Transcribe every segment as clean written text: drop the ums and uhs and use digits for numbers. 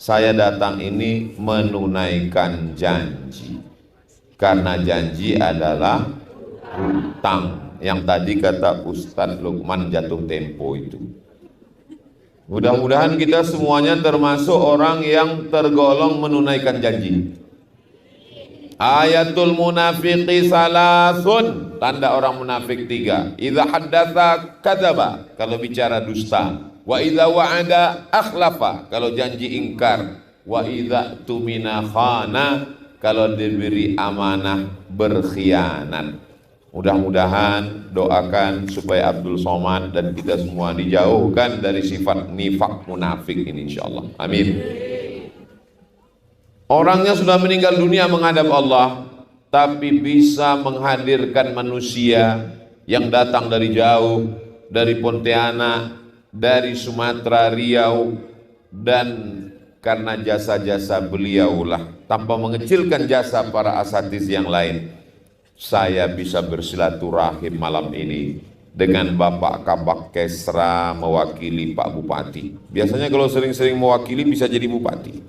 Saya datang ini menunaikan janji. Karena janji adalah hutang. Yang tadi kata Ustadz Lukman jatuh tempo itu. Mudah-mudahan kita semuanya termasuk orang yang tergolong menunaikan janji. Ayatul munafiqi salasun, tanda orang munafik 3. Idza haddatsa kadzaba, kalau bicara dusta. Wa idza wa'ada akhlafa, kalau janji ingkar. Wa idza tumina khana, kalau diberi amanah berkhianat. Mudah-mudahan doakan supaya Abdul Somad dan kita semua dijauhkan dari sifat nifak munafik ini insyaallah. Amin. Orangnya sudah meninggal dunia menghadap Allah, tapi bisa menghadirkan manusia yang datang dari jauh, dari Pontianak, dari Sumatera, Riau, dan karena jasa-jasa beliaulah, tanpa mengecilkan jasa para asatiz yang lain, saya bisa bersilaturahim malam ini dengan Bapak Kabak Kesra mewakili Pak Bupati. Biasanya kalau sering-sering mewakili bisa jadi bupati.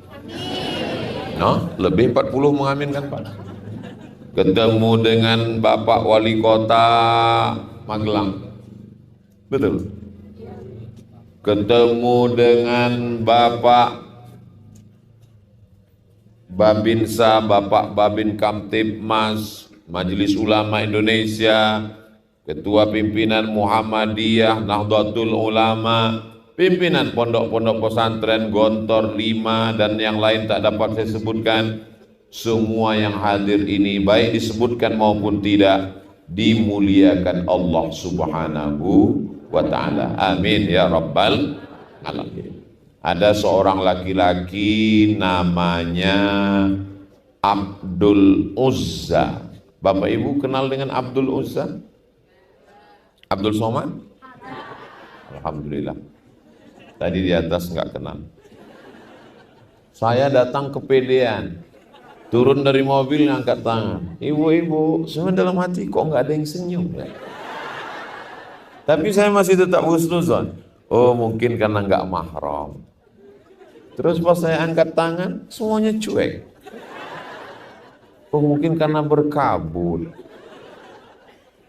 No, lebih 40 mengaminkan Pak. Ketemu dengan Bapak Wali Kota Magelang. Betul. Ketemu dengan Bapak Babinsa, Bapak Babin Kamtibmas, Majelis Ulama Indonesia, Ketua Pimpinan Muhammadiyah, Nahdlatul Ulama, pimpinan pondok-pondok pesantren Gontor 5 dan yang lain tak dapat saya sebutkan. Semua yang hadir ini baik disebutkan maupun tidak dimuliakan Allah Subhanahu wa ta'ala. Amin ya rabbal alamin. Ada seorang laki-laki namanya Abdul Uzza. Bapak Ibu kenal dengan Abdul Uzza? Abdul Somad? Alhamdulillah. Tadi di atas nggak kenal. Saya datang kepedean, turun dari mobil ngangkat tangan. Ibu-ibu, semua dalam hati kok nggak ada yang senyum ya? Tapi saya masih tetap husnuzon. Oh mungkin karena nggak mahram. Terus pas saya angkat tangan, semuanya cuek. Oh mungkin karena berkabut.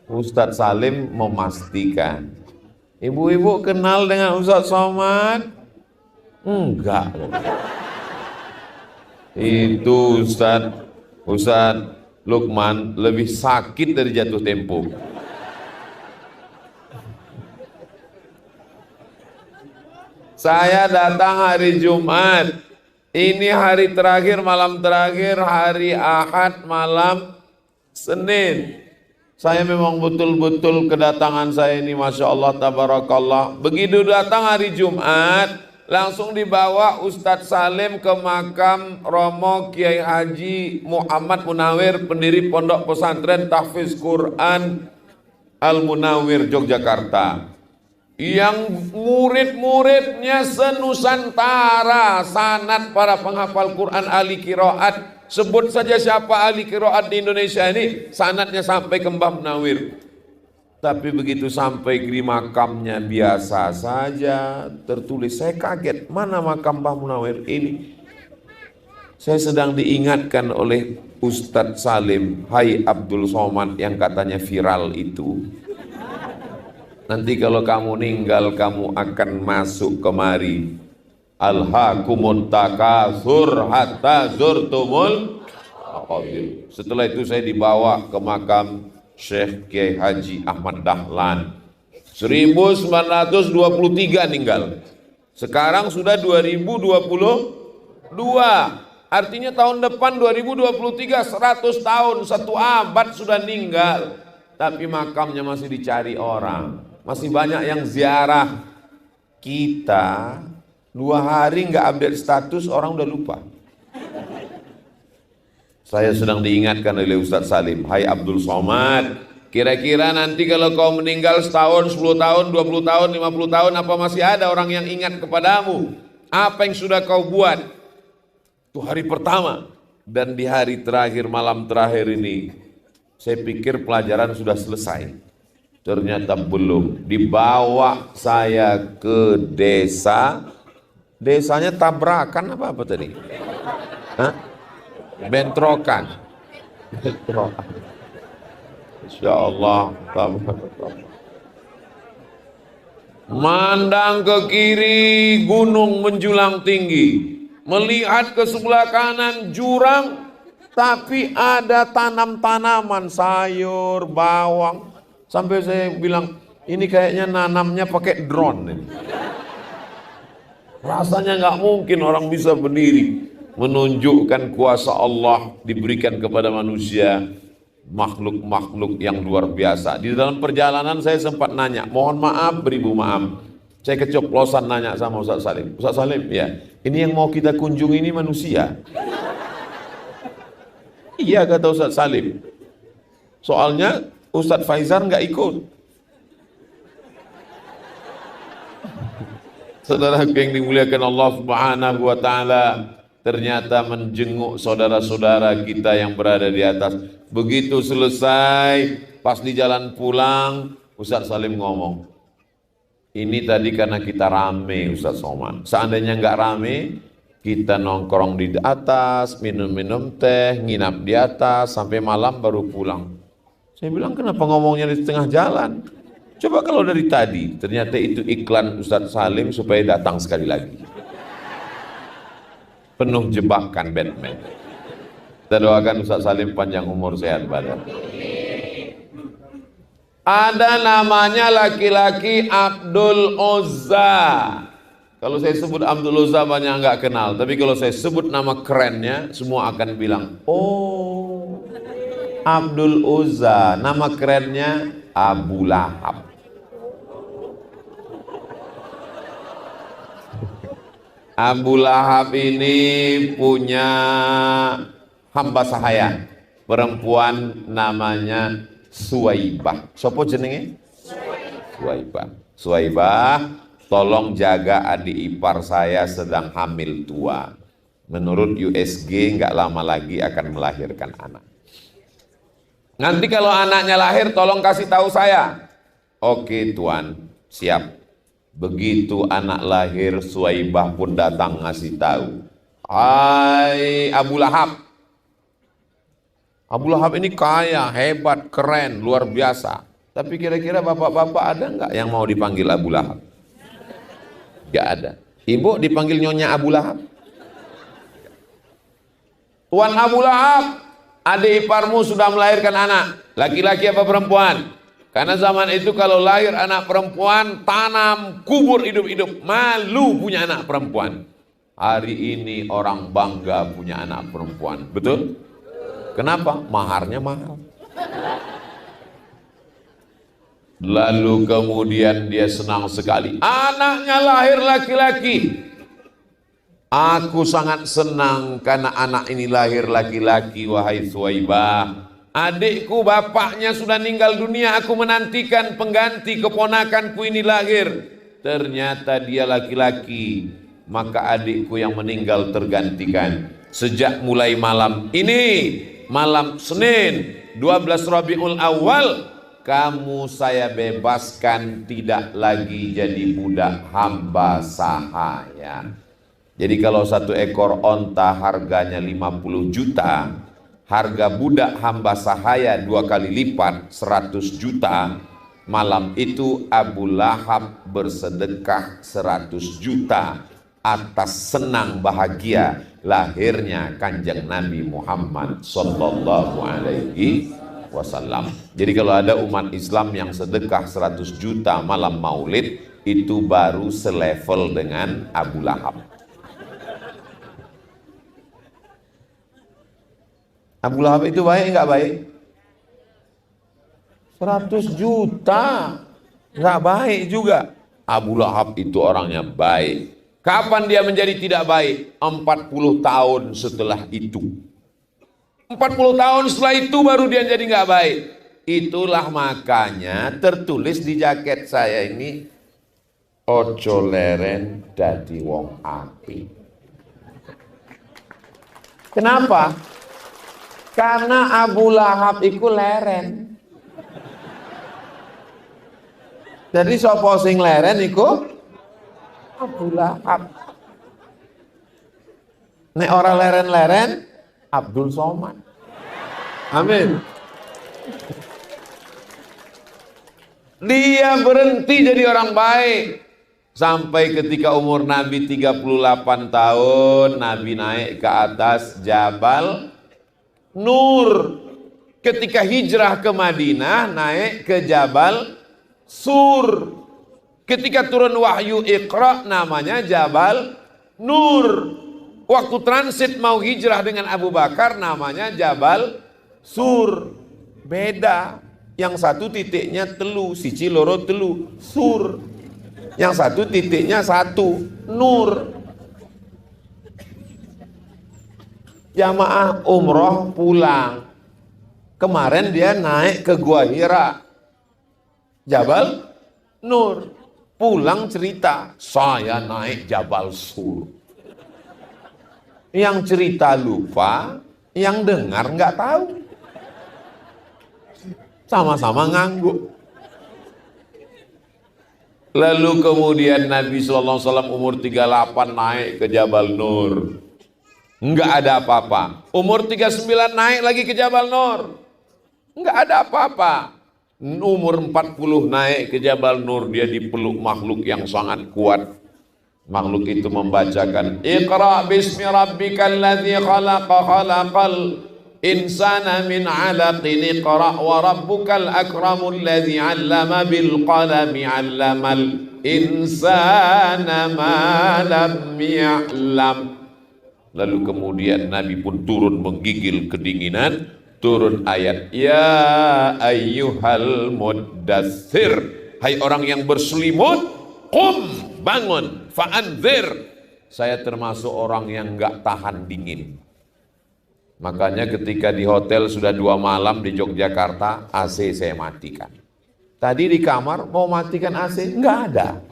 Ustadz Salim memastikan, ibu-ibu kenal dengan Ustadz Somad? Enggak. Itu Ustadz Lukman lebih sakit dari jatuh tempo. Saya datang hari Jumat. Ini hari terakhir, malam terakhir, hari Ahad, malam Senin. Saya memang betul-betul kedatangan saya ini Masya Allah Tabarakallah. Begitu datang hari Jumat, langsung dibawa Ustadz Salim ke makam Romo Kiai Haji Muhammad Munawir, pendiri Pondok Pesantren Tahfiz Quran Al-Munawir Yogyakarta. Yang murid-muridnya senusantara, sanad para penghafal Quran ahli qiraat. Sebut saja siapa ahli qiraat di Indonesia ini, sanadnya sampai ke Mbah Munawir. Tapi begitu sampai di makamnya biasa saja tertulis. Saya kaget, mana makam Mbah Munawir ini? Saya sedang diingatkan oleh Ustadz Salim, hai Abdul Somad yang katanya viral itu. Nanti kalau kamu meninggal, kamu akan masuk kemari. Alhaakumut takatsur hatta zurtumul maqabir. Setelah itu saya dibawa ke makam Syekh Kiai Haji Ahmad Dahlan. 1923 meninggal. Sekarang sudah 2022. Artinya tahun depan 2023 100 tahun, 1 abad sudah meninggal. Tapi makamnya masih dicari orang. Masih banyak yang ziarah. Kita 2 hari nggak update status, orang udah lupa. Saya sedang diingatkan oleh Ustadz Salim, hai Abdul Somad, kira-kira nanti kalau kau meninggal setahun, 10 tahun, 20 tahun, 50 tahun, apa masih ada orang yang ingat kepadamu? Apa yang sudah kau buat? Itu hari pertama. Dan di hari terakhir, malam terakhir ini, saya pikir pelajaran sudah selesai. Ternyata belum. Dibawa saya ke desa, Desanya tabrakan apa tadi? Hah? Bentrokan. Bentrokan. Insya Allah. Mandang ke kiri, gunung menjulang tinggi. Melihat ke sebelah kanan, jurang. Tapi ada tanam-tanaman, sayur, bawang. Sampai saya bilang, ini kayaknya nanamnya pakai drone ini. Rasanya nggak mungkin orang bisa berdiri menunjukkan kuasa Allah diberikan kepada manusia, makhluk-makhluk yang luar biasa. Di dalam perjalanan saya sempat nanya, mohon maaf beribu maaf, saya keceplosan nanya sama Ustaz Salim. Ustaz Salim, ya, ini yang mau kita kunjungi ini manusia? Iya, kata Ustaz Salim. Soalnya Ustaz Faizar nggak ikut. Saudara yang dimuliakan Allah Subhanahu wa taala, ternyata menjenguk saudara-saudara kita yang berada di atas. Begitu selesai, pas di jalan pulang, Ustaz Salim ngomong, ini tadi karena kita rame Ustaz Somad. Seandainya nggak rame, kita nongkrong di atas, minum-minum teh, nginap di atas, sampai malam baru pulang. Saya bilang, kenapa ngomongnya di tengah jalan? Coba kalau dari tadi, ternyata itu iklan Ustaz Salim supaya datang sekali lagi. Penuh jebakan Batman. Kita doakan Ustaz Salim panjang umur, sehat badan. Ada namanya laki-laki Abdul Uzza. Kalau saya sebut Abdul Uzza banyak nggak kenal, tapi kalau saya sebut nama kerennya, semua akan bilang, oh, Abdul Uzza, nama kerennya Abu Lahab. Abu Lahab ini punya hamba sahaya, perempuan namanya Suwaibah. Sopo jenenge? Suwaibah. Suwaibah, tolong jaga adik ipar saya sedang hamil tua. Menurut USG nggak lama lagi akan melahirkan anak. Nanti kalau anaknya lahir tolong kasih tahu saya. Oke tuan, siap. Begitu anak lahir, Suwaibah pun datang ngasih tahu. Hai Abu Lahab. Abu Lahab ini kaya, hebat, keren, luar biasa. Tapi kira-kira bapak-bapak ada nggak yang mau dipanggil Abu Lahab? Nggak ada. Ibu dipanggil Nyonya Abu Lahab? Tuan Abu Lahab, adik iparmu sudah melahirkan anak, laki-laki apa perempuan? Karena zaman itu kalau lahir anak perempuan, tanam, kubur hidup-hidup, malu punya anak perempuan. Hari ini orang bangga punya anak perempuan, betul? Kenapa? Maharnya mahal. Lalu kemudian dia senang sekali, anaknya lahir laki-laki. Aku sangat senang karena anak ini lahir laki-laki, wahai Suwaibah. Adikku bapaknya sudah meninggal dunia, aku menantikan pengganti keponakanku ini lahir. Ternyata dia laki-laki, maka adikku yang meninggal tergantikan. Sejak mulai malam ini, malam Senin 12 Rabiul Awal, kamu saya bebaskan, tidak lagi jadi budak hamba sahaya. Jadi kalau satu ekor onta harganya 50 juta, harga budak hamba sahaya 2 kali lipat 100 juta. Malam itu Abu Lahab bersedekah 100 juta atas senang bahagia lahirnya Kanjeng Nabi Muhammad sallallahu alaihi wasallam. Jadi kalau ada umat Islam yang sedekah 100 juta malam Maulid, itu baru selevel dengan Abu Lahab. Abu Lahab itu baik nggak baik? 100 juta nggak baik juga. Abu Lahab itu orangnya baik. Kapan dia menjadi tidak baik? 40 tahun setelah itu. 40 tahun setelah itu baru dia jadi nggak baik. Itulah makanya tertulis di jaket saya ini, ojo leren dadi wong apik. Kenapa? Karena Abu Lahab itu leren. Jadi sapa sing leren iku Abu Lahab. Nek orang leren-leren, Abdul Somad. Amin. Dia berhenti jadi orang baik. Sampai ketika umur Nabi 38 tahun, Nabi naik ke atas Jabal Nur. Ketika hijrah ke Madinah, naik ke Jabal Sur. Ketika turun wahyu Iqra, namanya Jabal Nur. Waktu transit mau hijrah dengan Abu Bakar, namanya Jabal Sur. Beda. Yang satu titiknya telu, siji loro telu, sur. Yang satu titiknya satu, nur. Jamaah umroh pulang. Kemarin dia naik ke Gua Hira, Jabal Nur. Pulang cerita, saya naik Jabal Sur. Yang cerita lupa, yang dengar nggak tahu. Sama-sama ngangguk. Lalu kemudian Nabi SAW umur 38 naik ke Jabal Nur. Enggak ada apa-apa. Umur 39 naik lagi ke Jabal Nur. Enggak ada apa-apa. Umur 40 naik ke Jabal Nur. Dia dipeluk makhluk yang sangat kuat. Makhluk itu membacakan, Iqra bismi rabbikal ladzi khalaqa khalaqal insana min 'alaqin iqra wa rabbukal akramul ladzi 'allama bil qalami 'allamal insana ma lam ya'lam. Lalu kemudian Nabi pun turun menggigil kedinginan, turun ayat ya ayyuhal muddatsir, hai orang yang berselimut, qum, bangun, fa'anzir, saya termasuk orang yang enggak tahan dingin. Makanya ketika di hotel sudah 2 malam di Yogyakarta, AC saya matikan. Tadi di kamar mau matikan AC, enggak ada.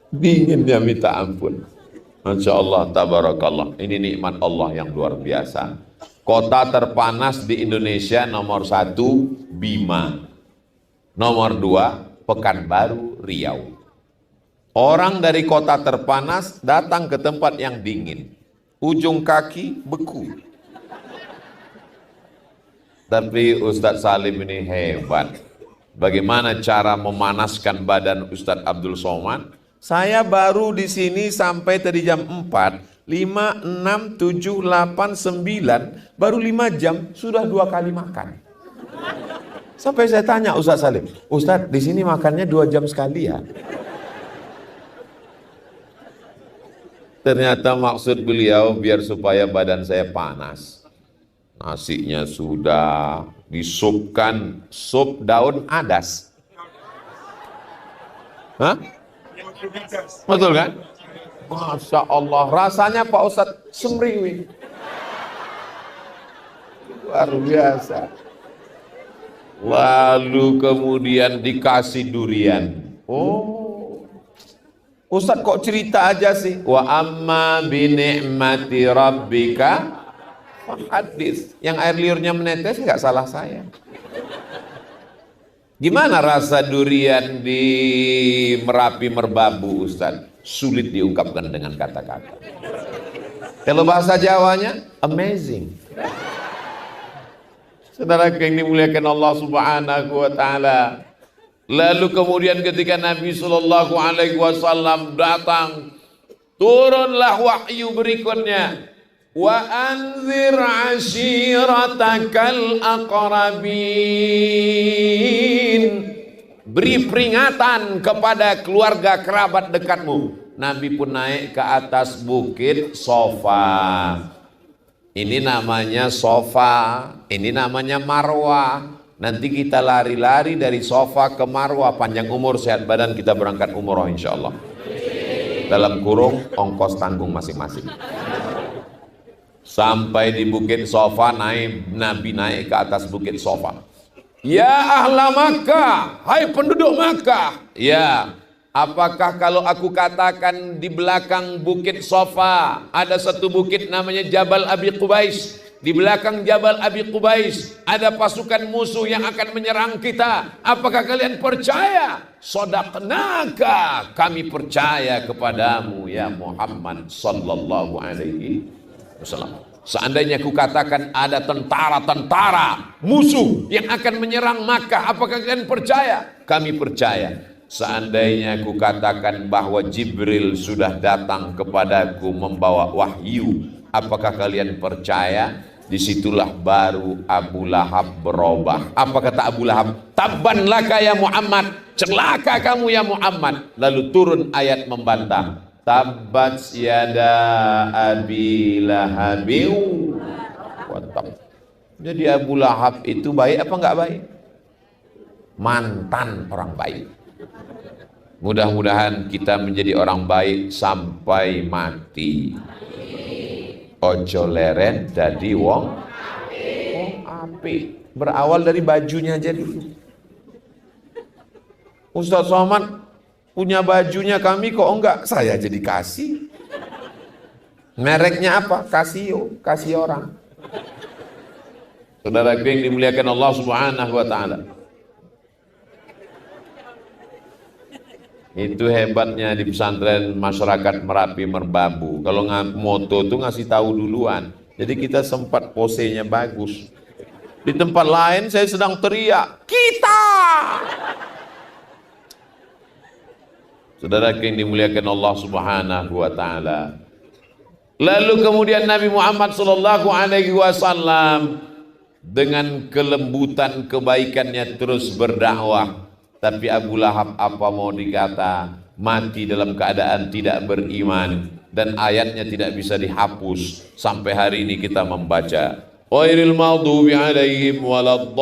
Dinginnya minta ampun. Masya Allah, tabarakallah. Ini nikmat Allah yang luar biasa. Kota terpanas di Indonesia nomor 1 Bima, nomor 2 Pekanbaru, Riau. Orang dari kota terpanas datang ke tempat yang dingin, ujung kaki beku. Tapi Ustadz Salim ini hebat. Bagaimana cara memanaskan badan Ustadz Abdul Somad? Saya baru di sini sampai tadi jam 4, 5, 6, 7, 8, 9, baru 5 jam sudah 2 kali makan. Sampai saya tanya Ustadz Salim, Ustadz di sini makannya 2 jam sekali ya? Ternyata maksud beliau biar supaya badan saya panas. Nasinya sudah disupkan sup daun adas. Hah? Betul kan? Masya Allah, rasanya Pak Ustadz semriwing. Luar biasa. Lalu kemudian dikasih durian. Oh, Ustadz kok cerita aja sih? Wa amma bi ni'mati rabbika hadis. Yang air liurnya menetes nggak salah saya. Gimana rasa durian di Merapi Merbabu Ustadz? Sulit diungkapkan dengan kata-kata. Kalau bahasa Jawanya, amazing. Saudara yang dimuliakan Allah Subhanahu wa Ta'ala. Lalu kemudian ketika Nabi Sallallahu Alaihi Wasallam datang, turunlah wahyu berikutnya. Wa anzir ashiratakal aqrabin. Beri peringatan kepada keluarga kerabat dekatmu. Nabi pun naik ke atas bukit Sofa. Ini namanya Sofa, ini namanya Marwah. Nanti kita lari-lari dari Sofa ke Marwah, panjang umur, sehat badan, kita berangkat umroh insya Allah. Dalam kurung ongkos tanggung masing-masing. Sampai di bukit Sofa, Nabi naik ke atas bukit Sofa. Ya ahla Makkah, hai penduduk Makkah. Ya, apakah kalau aku katakan di belakang bukit Sofa ada satu bukit namanya Jabal Abi Qubais. di belakang Jabal Abi Qubais ada pasukan musuh yang akan menyerang kita. Apakah kalian percaya? Sadaqnaka, kami percaya kepadamu ya Muhammad sallallahu alaihi wasallam. Seandainya ku katakan ada tentara-tentara musuh yang akan menyerang Makkah, apakah kalian percaya? Kami percaya. Seandainya ku katakan bahwa Jibril sudah datang kepadaku membawa wahyu, apakah kalian percaya? Disitulah baru Abu Lahab berubah. Apa kata Abu Lahab? Tabban laka ya Muhammad, celaka kamu ya Muhammad. Lalu turun ayat membantah. Tabbat yada Abi Lahabiu wa tab. Jadi Abu Lahab itu baik apa enggak baik? Mantan orang baik. Mudah-mudahan kita menjadi orang baik sampai mati. Ojo leren jadi wong api. Berawal dari bajunya aja dulu. Ustaz Somad punya bajunya, kami kok enggak? Saya jadi kasih. Mereknya apa? Casio, kasih orang. Saudara yang dimuliakan Allah Subhanahu wa taala. Itu hebatnya di pesantren masyarakat Merapi Merbabu. Kalau moto tuh ngasih tahu duluan. Jadi kita sempat posenya bagus. Di tempat lain saya sedang teriak, kita. Saudara yang dimuliakan Allah Subhanahu wa taala. Lalu kemudian Nabi Muhammad sallallahu alaihi wasallam dengan kelembutan kebaikannya terus berdakwah. Tapi Abu Lahab apa mau dikata, mati dalam keadaan tidak beriman dan ayatnya tidak bisa dihapus sampai hari ini kita membaca. Ghairil maghdubi alaihim waladdallin.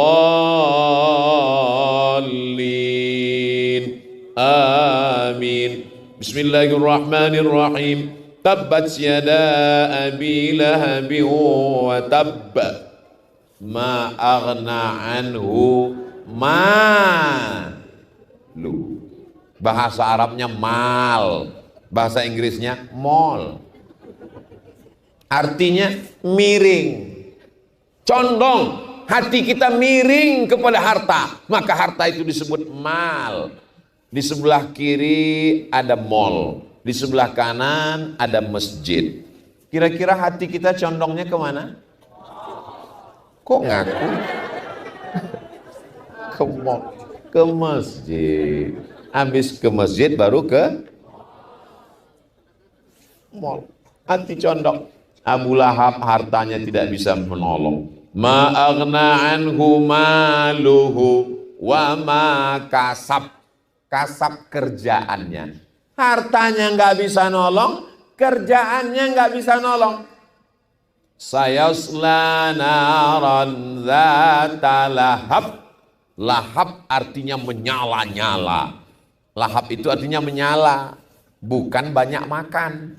Amin. Bismillahirrahmanirrahim. Tabbat yada Abi Lahab wa tabb. Ma aghna anhu lu. Bahasa Arabnya mal, bahasa Inggrisnya mall. Artinya miring, condong. Hati kita miring kepada harta, maka harta itu disebut mal. Di sebelah kiri ada mall, di sebelah kanan ada masjid. Kira-kira hati kita condongnya kemana? Kok ngaku? Ke mall, ke masjid. Habis ke masjid baru ke mall. Hati condong. Abu Lahab hartanya tidak bisa menolong. Ma aghna anhu maluhu wa ma kasab. Kasab kerjaannya. Hartanya nggak bisa nolong, kerjaannya nggak bisa nolong. Sayasla naran dzata lahab. Lahab artinya menyala-nyala. Lahab itu artinya menyala, bukan banyak makan.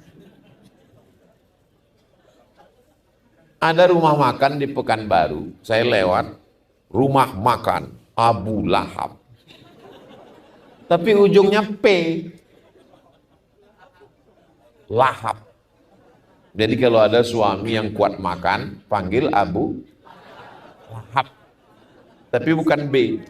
Ada rumah makan di Pekanbaru, saya lewat, rumah makan Abu Lahab. Tapi ujungnya P. Lahab. Jadi kalau ada suami yang kuat makan, panggil Abu Lahab. Tapi bukan B.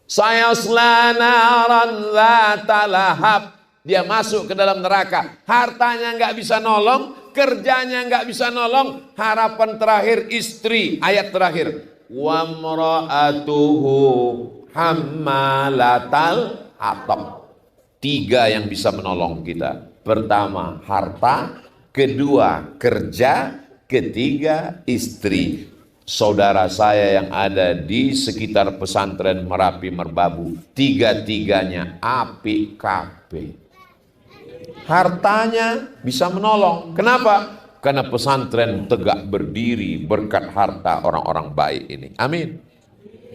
Sayasla naran dzata lahab. Dia masuk ke dalam neraka. Hartanya nggak bisa nolong, kerjanya nggak bisa nolong. Harapan terakhir istri. Ayat terakhir. Wa mra'atuhu hammalatal hatab. 3 yang bisa menolong kita. Pertama harta, kedua kerja, ketiga istri. Saudara saya yang ada di sekitar pesantren Merapi Merbabu, 3-tiganya api kape. Hartanya bisa menolong. Kenapa? Karena pesantren tegak berdiri berkat harta orang-orang baik ini. Amin.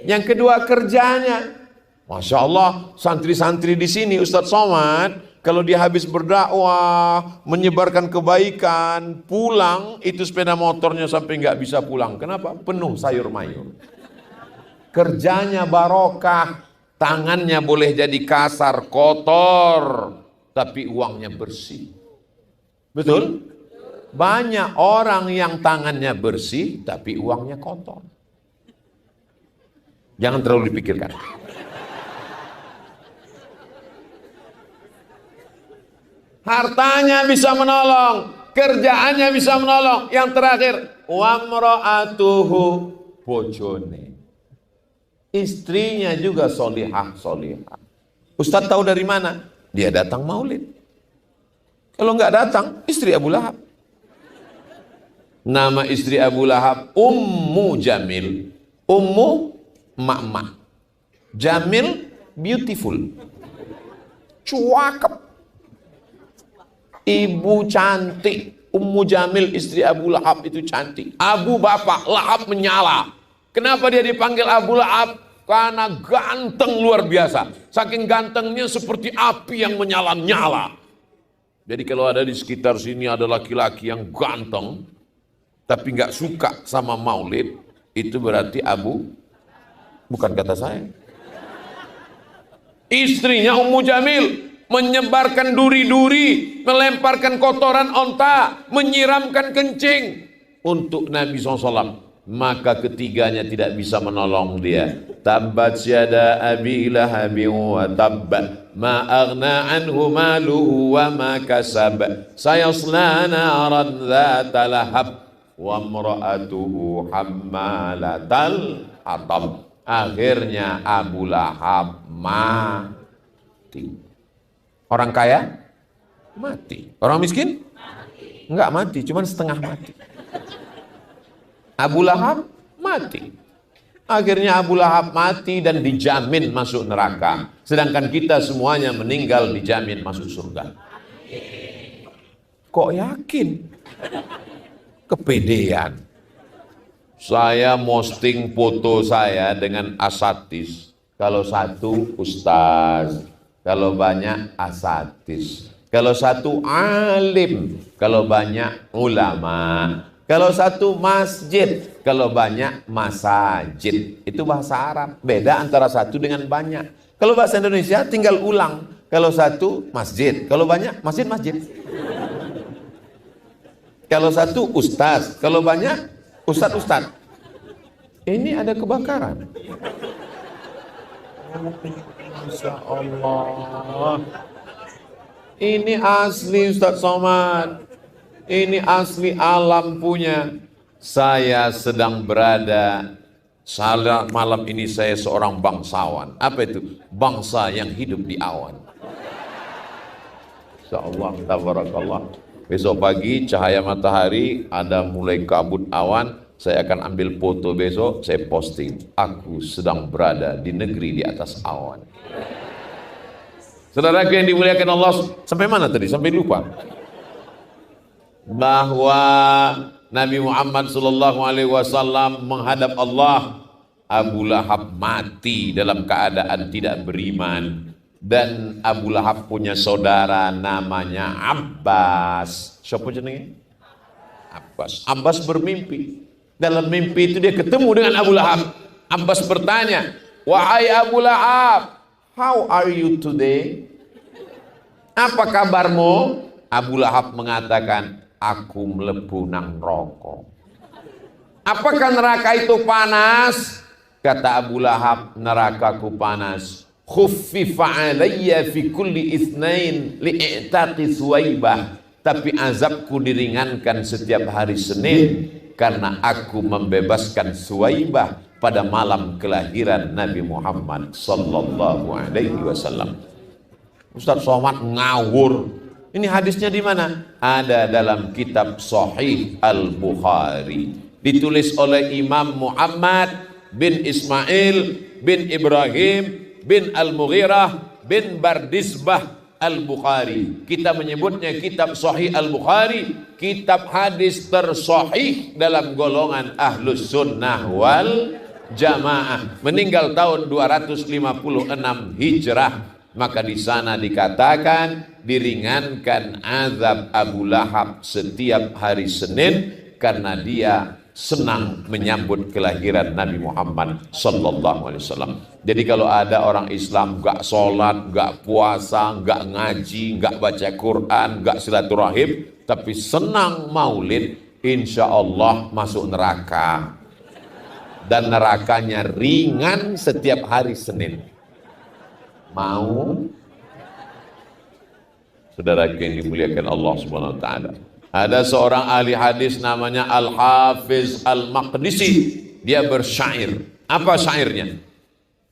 Yang kedua kerjanya. Masya Allah, santri-santri di sini Ustadz Somad, kalau dia habis berdakwah, menyebarkan kebaikan, pulang, itu sepeda motornya sampai nggak bisa pulang. Kenapa? Penuh sayur mayur. Kerjanya barokah, tangannya boleh jadi kasar, kotor, tapi uangnya bersih. Betul? Banyak orang yang tangannya bersih tapi uangnya kotor. Jangan terlalu dipikirkan. Hartanya bisa menolong, kerjaannya bisa menolong. Yang terakhir, wamra'atuhu, bojone. Istrinya juga solihah. Ustadz tahu dari mana? Dia datang maulid. Kalau nggak datang, istri Abu Lahab. Nama istri Abu Lahab Ummu Jamil. Ummu, mak-mak. Jamil, beautiful. Cuakep. Ibu cantik. Ummu Jamil istri Abu Lahab itu cantik. Abu bapak, Lahab menyala. Kenapa dia dipanggil Abu Lahab? Karena ganteng luar biasa. Saking gantengnya seperti api yang menyala-nyala. Jadi kalau ada di sekitar sini ada laki-laki yang ganteng, tapi nggak suka sama maulid, itu berarti bukan kata saya. Istrinya Ummu Jamil menyebarkan duri-duri, melemparkan kotoran onta, menyiramkan kencing untuk Nabi SAW. Maka ketiganya tidak bisa menolong dia. Tabbat yada abi lahabin wa tabba ma aghna anhu maluhu wa ma kasab sayasla naran dhata lahab wa imra'atuhu hammalatal hatab. Akhirnya Abu Lahab mati. Orang kaya mati. Orang miskin enggak mati, cuman setengah mati. Abu Lahab mati. Akhirnya Abu Lahab mati dan dijamin masuk neraka. Sedangkan kita semuanya meninggal dijamin masuk surga. Kok yakin? Kepedean. Saya posting foto saya dengan asatis. Kalau satu ustaz, kalau banyak asatis. Kalau satu alim, kalau banyak ulama. Kalau satu masjid, kalau banyak masajid. Itu bahasa Arab. Beda antara satu dengan banyak. Kalau bahasa Indonesia tinggal ulang. Kalau satu masjid, kalau banyak masjid-masjid. Kalau satu ustaz, kalau banyak ustaz-ustaz. Ini ada kebakaran. Masya Allah. Ini asli Ustaz Somad. Ini asli alam punya. Saya sedang berada, malam ini saya seorang bangsawan. Apa itu? Bangsa yang hidup di awan. Insyaallah, tabarakallah. Besok pagi cahaya matahari ada mulai kabut awan. Saya akan ambil foto besok, saya posting. Aku sedang berada di negeri di atas awan. Saudaraku yang dimuliakan Allah, sampai mana tadi? Sampai lupa. Bahwa Nabi Muhammad SAW menghadap Allah. Abu Lahab mati dalam keadaan tidak beriman. Dan Abu Lahab punya saudara namanya Abbas. Siapa jenenge? Abbas. Abbas bermimpi. Dalam mimpi itu dia ketemu dengan Abu Lahab. Abbas bertanya, "Wahai Abu Lahab, how are you today?" Apa kabarmu? Abu Lahab mengatakan, "Aku mlebu nang neraka." Apakah neraka itu panas? Kata Abu Lahab, "Nerakaku panas. Khuffifa alayya fi kulli itsnain li'taqi Suwaibah." Tapi azabku diringankan setiap hari Senin karena aku membebaskan Suwaibah pada malam kelahiran Nabi Muhammad sallallahu alaihi wasallam. Ustaz Somad ngawur. Ini hadisnya di mana? Ada dalam kitab Sahih Al-Bukhari. Ditulis oleh Imam Muhammad bin Ismail bin Ibrahim bin Al-Mughirah bin Bardisbah Al-Bukhari. Kita menyebutnya kitab Sahih Al-Bukhari, kitab hadis tersahih dalam golongan Ahlus Sunnah wal Jamaah. Meninggal tahun 256 Hijrah. Maka di sana dikatakan diringankan azab Abu Lahab setiap hari Senin karena dia senang menyambut kelahiran Nabi Muhammad sallallahu alaihi wasallam. Jadi kalau ada orang Islam gak sholat, gak puasa, gak ngaji, gak baca Quran, gak silaturahim, tapi senang maulid, insya Allah masuk neraka. Dan nerakanya ringan setiap hari Senin. Mau? Saudara yang dimuliakan Allah Subhanahu wa taala. Ada seorang ahli hadis namanya Al-Hafiz Al-Maqdisi. Dia bersyair. Apa syairnya?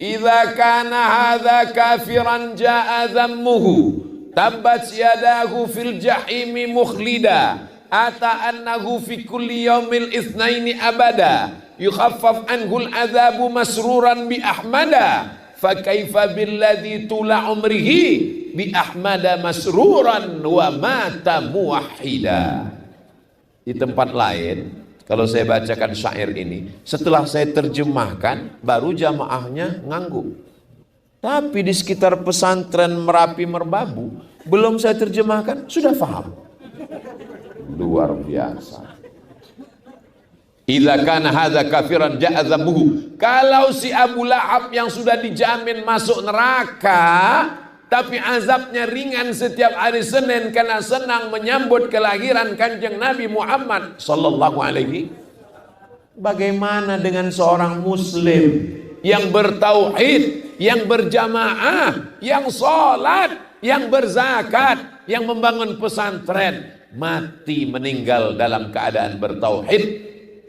Idza kana hadza kafiran jaa dhammuhu tabbat yadahu fil jahimi mukhlida ata annahu fi kulli yaumil itsnaini abada yukhaffaf anhu al-adzabu masruran bi ahmada fa kaifa billadzi tula umrihi bi ahmada masruran wa mata muwahhida. Di tempat lain kalau saya bacakan syair ini, setelah saya terjemahkan baru jamaahnya ngangguk. Tapi di sekitar pesantren Merapi Merbabu belum saya terjemahkan sudah paham. Luar biasa. Idza kana hadza kafiran ja'a dhammuhu. Kalau si Abu Lahab yang sudah dijamin masuk neraka, tapi azabnya ringan setiap hari Senin karena senang menyambut kelahiran Kanjeng Nabi Muhammad sallallahu alaihi. Bagaimana dengan seorang muslim yang bertauhid, yang berjamaah, yang sholat, yang berzakat, yang membangun pesantren, mati meninggal dalam keadaan bertauhid,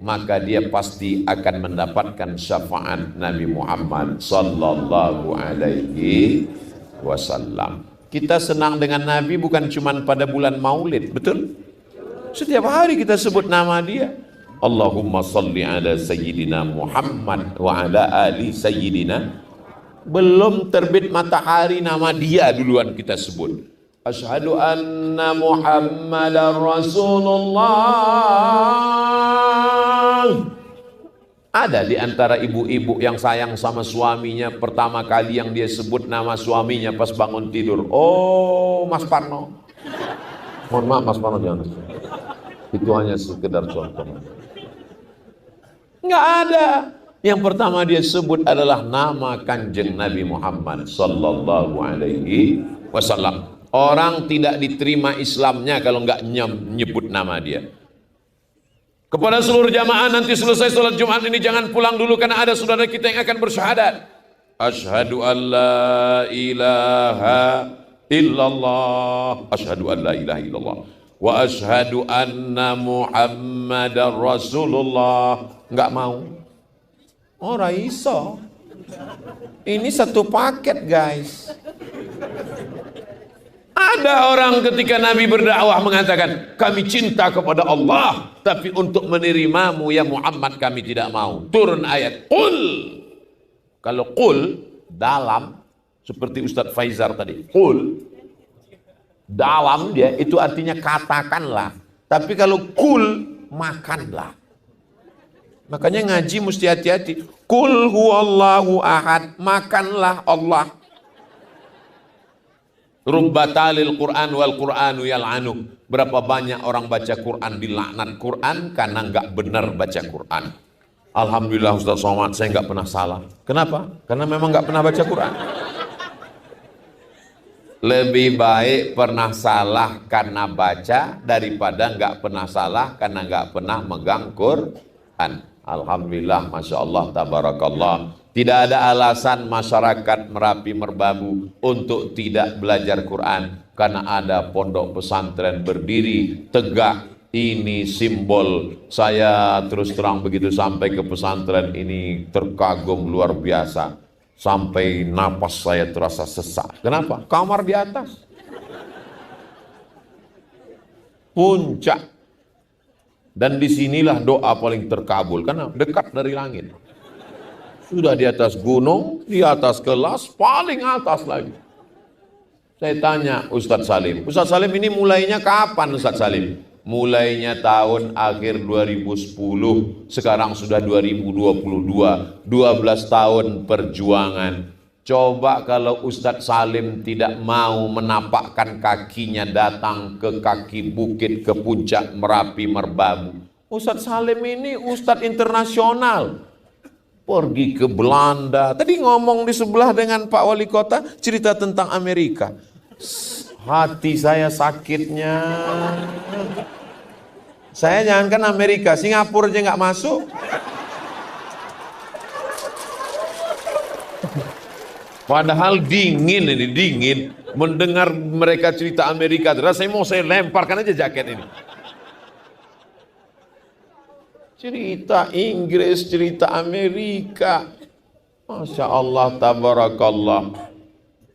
maka dia pasti akan mendapatkan syafaat Nabi Muhammad sallallahu alaihi wasallam. Kita senang dengan Nabi bukan cuma pada bulan Maulid, betul? Setiap hari kita sebut nama dia. Allahumma salli ala sayyidina Muhammad wa ala ali sayyidina. Belum terbit matahari nama dia duluan kita sebut. Asyhadu anna Muhammadar Rasulullah. Ada di antara ibu-ibu yang sayang sama suaminya, pertama kali yang dia sebut nama suaminya pas bangun tidur, oh Mas Parno. Mohon maaf Mas Parno, jangan. Itu hanya sekedar contoh. Nggak ada. Yang pertama dia sebut adalah nama Kanjeng Nabi Muhammad sallallahu alaihi wasallam. Orang tidak diterima Islamnya kalau nggak nyebut nama dia. Kepada seluruh jamaah, nanti selesai sholat Jumat ini jangan pulang dulu karena ada saudara kita yang akan bersyahadat. Asyhadu an la ilaha illallah. Asyhadu an la ilaha illallah. Wa asyhadu anna Muhammadar Rasulullah. Enggak mau. Ora iso. Ini satu paket, guys. Ada orang ketika Nabi berdakwah mengatakan, kami cinta kepada Allah, tapi untuk menerimamu ya Muhammad kami tidak mau. Turun ayat qul. Kalau qul dalam, seperti Ustadz Faizar tadi, qul dalam dia itu artinya katakanlah. Tapi kalau qul makanlah. Makanya ngaji mesti hati-hati. Qul huwallahu ahad, makanlah Allah. Rubbatalil Quran wal Quranu yal'anu. Berapa banyak orang baca Quran dilaknat Quran karena nggak benar baca Quran. Alhamdulillah Ustaz Somad, saya nggak pernah salah. Kenapa? Karena memang nggak pernah baca Quran. Lebih baik pernah salah karena baca daripada nggak pernah salah karena nggak pernah megang Quran. Alhamdulillah, Masya Allah, Tabarakallah. Tidak ada alasan masyarakat Merapi Merbabu untuk tidak belajar Quran karena ada pondok pesantren berdiri tegak. Ini simbol. Saya terus terang begitu sampai ke pesantren ini terkagum luar biasa. Sampai napas saya terasa sesak. Kenapa? Kamar di atas. Puncak. Dan disinilah doa paling terkabul karena dekat dari langit. Sudah di atas gunung, di atas kelas, paling atas lagi. Saya tanya Ustadz Salim, Ustadz Salim ini mulainya kapan Ustadz Salim? Mulainya tahun akhir 2010, sekarang sudah 2022, 12 tahun perjuangan. Coba kalau Ustadz Salim tidak mau menapakkan kakinya datang ke kaki bukit, ke puncak Merapi Merbabu. Ustadz Salim ini ustadz internasional. Pergi ke Belanda. Tadi ngomong di sebelah dengan Pak Wali Kota, cerita tentang Amerika. Hati saya sakitnya. Saya jangankan Amerika, Singapura aja nggak masuk. Padahal dingin ini, dingin. Mendengar mereka cerita Amerika, terus saya lemparkan aja jaket ini. Cerita Inggris, cerita Amerika. Masya Allah, tabarakallah.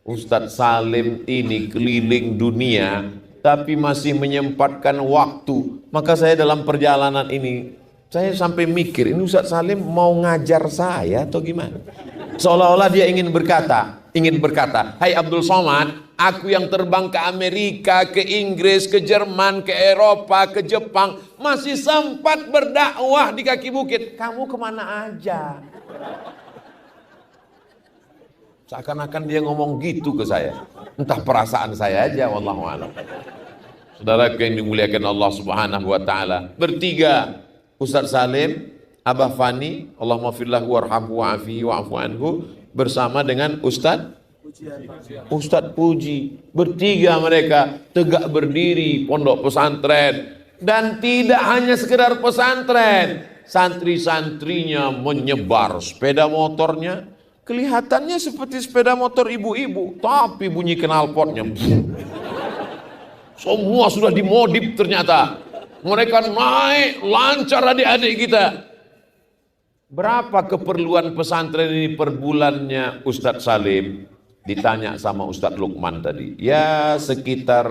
Ustadz Salim ini keliling dunia, tapi masih menyempatkan waktu. Maka saya dalam perjalanan ini, saya sampai mikir, ini Ustadz Salim mau ngajar saya atau gimana? Seolah-olah dia ingin berkata, hai Abdul Somad, aku yang terbang ke Amerika, ke Inggris, ke Jerman, ke Eropa, ke Jepang, masih sempat berdakwah di kaki bukit. Kamu kemana aja? Seakan-akan dia ngomong gitu ke saya. Entah perasaan saya aja, wallahu a'lam. Saudara yang dimuliakan Allah Subhanahu wa taala. Bertiga, Ustadz Salim, Abah Fani, Allahumma firlahu warhamhu wa'afihi wa'afu anhu, bersama dengan Ustadz Puji. Bertiga mereka tegak berdiri pondok pesantren, dan tidak hanya sekedar pesantren, santri-santrinya menyebar sepeda motornya, kelihatannya seperti sepeda motor ibu-ibu, tapi bunyi knalpotnya semua sudah dimodif. Ternyata mereka naik lancar adik-adik kita. Berapa keperluan pesantren ini per bulannya Ustadz Salim? Ditanya sama Ustadz Lukman tadi. Ya sekitar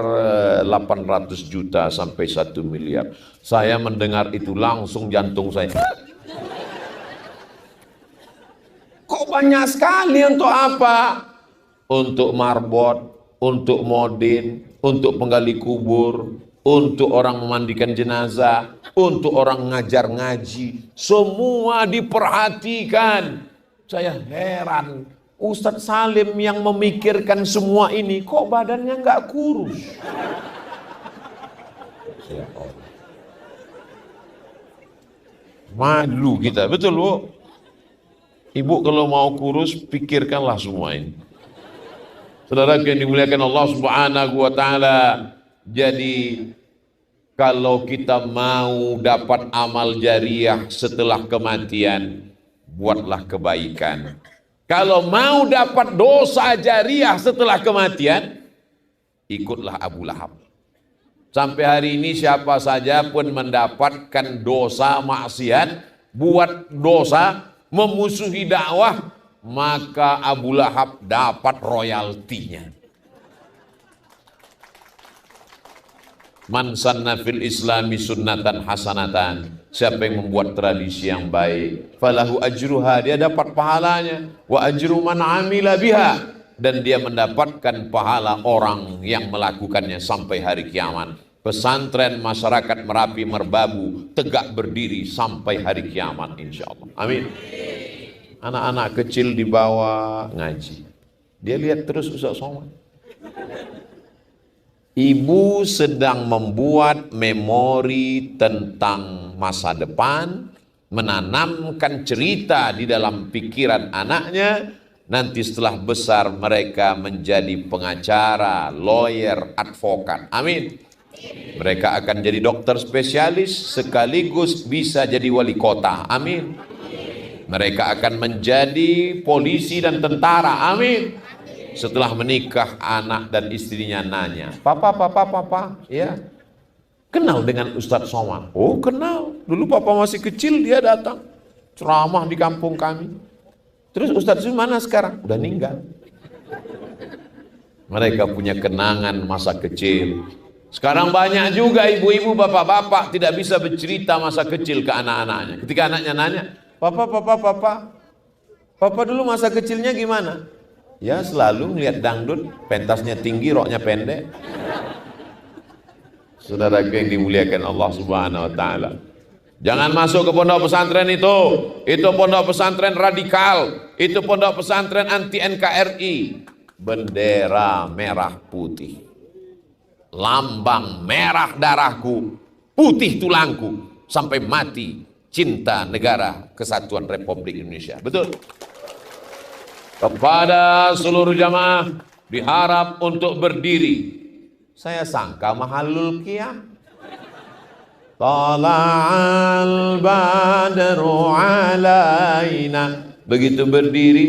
800 juta sampai 1 miliar. Saya mendengar itu langsung jantung saya. Kok banyak sekali, untuk apa? Untuk marbot, untuk modin, untuk penggali kubur, untuk orang memandikan jenazah, untuk orang ngajar ngaji, semua diperhatikan. Saya heran, Ustadz Salim yang memikirkan semua ini, kok badannya nggak kurus? Malu kita, betul Bu? Ibu kalau mau kurus, pikirkanlah semua ini. Saudara yang dimuliakan Allah Subhanahu wa taala, jadi kalau kita mau dapat amal jariah setelah kematian, buatlah kebaikan. Kalau mau dapat dosa jariah setelah kematian, ikutlah Abu Lahab. Sampai hari ini siapa saja pun mendapatkan dosa maksiat, buat dosa, memusuhi dakwah, maka Abu Lahab dapat royaltinya. Man sanna fil islami sunnatan hasanatan, siapa yang membuat tradisi yang baik, falahu ajruha, dia dapat pahalanya, wa ajru man amila biha, dan dia mendapatkan pahala orang yang melakukannya sampai hari kiamat. Pesantren masyarakat Merapi Merbabu tegak berdiri sampai hari kiamat insyaallah. Amin. Anak-anak kecil dibawa ngaji, dia lihat terus Ustaz Somad. Ibu sedang membuat memori tentang masa depan, menanamkan cerita di dalam pikiran anaknya. Nanti setelah besar mereka menjadi pengacara, lawyer, advokat. Amin. Mereka akan jadi dokter spesialis sekaligus bisa jadi wali kota. Amin. Mereka akan menjadi polisi dan tentara. Amin. Setelah menikah, anak dan istrinya nanya, Papa, ya, kenal dengan Ustadz Somad? Oh kenal, dulu Papa masih kecil dia datang ceramah di kampung kami. Terus Ustadz mana sekarang? Udah meninggal. Mereka punya kenangan masa kecil. Sekarang banyak juga ibu-ibu, bapak-bapak tidak bisa bercerita masa kecil ke anak-anaknya. Ketika anaknya nanya, Papa dulu masa kecilnya gimana? Ya selalu ngeliat dangdut, pentasnya tinggi, roknya pendek. Saudara yang dimuliakan Allah Subhanahu wa taala. Jangan masuk ke pondok pesantren itu pondok pesantren radikal, itu pondok pesantren anti NKRI. Bendera merah putih, lambang merah darahku, putih tulangku. sampai mati cinta negara kesatuan Republik Indonesia. Betul? Kepada seluruh jamaah diharap untuk berdiri. Saya sangka mahalul qiyam. Tala'al badru alaina. Begitu berdiri,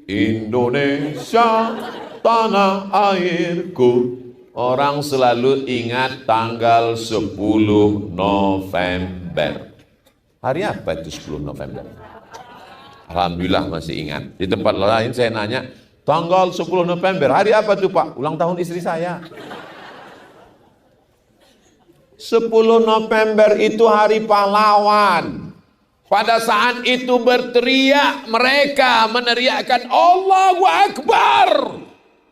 Indonesia tanah airku. Orang selalu ingat tanggal 10 November. Hari apa itu 10 November? Alhamdulillah masih ingat. Di tempat lain saya nanya, tanggal 10 November, hari apa tuh Pak? Ulang tahun istri saya. 10 November itu hari pahlawan. Pada saat itu berteriak, mereka meneriakkan Allahu Akbar.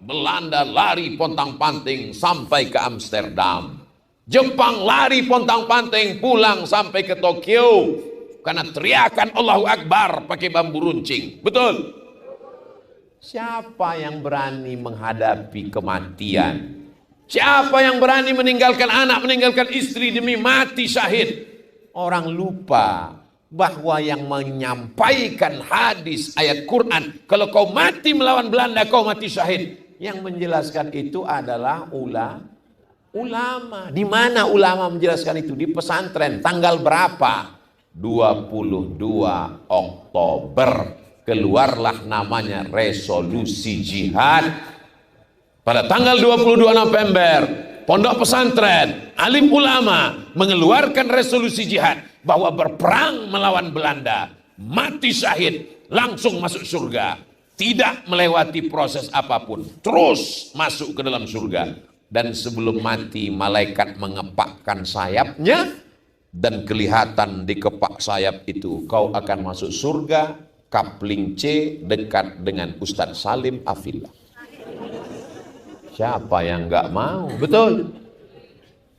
Belanda lari pontang-panting sampai ke Amsterdam. Jepang lari pontang-panting pulang sampai ke Tokyo. Karena teriakan Allahu Akbar pakai bambu runcing. Betul? Siapa yang berani menghadapi kematian? Siapa yang berani meninggalkan anak, meninggalkan istri demi mati syahid? Orang lupa bahwa yang menyampaikan hadis ayat Quran, kalau kau mati melawan Belanda, kau mati syahid. Yang menjelaskan itu adalah ulama. Di mana ulama menjelaskan itu? Di pesantren. Tanggal berapa? 22 Oktober. Keluarlah namanya resolusi jihad. Pada tanggal 22 November, pondok pesantren, alim ulama mengeluarkan resolusi jihad bahwa berperang melawan Belanda, mati syahid, langsung masuk surga. Tidak melewati proses apapun, terus masuk ke dalam surga. Dan sebelum mati, malaikat mengepakkan sayapnya, dan kelihatan di kepak sayap itu, kau akan masuk surga, kapling C, dekat dengan Ustadz Salim Afillah. Siapa yang nggak mau? Betul.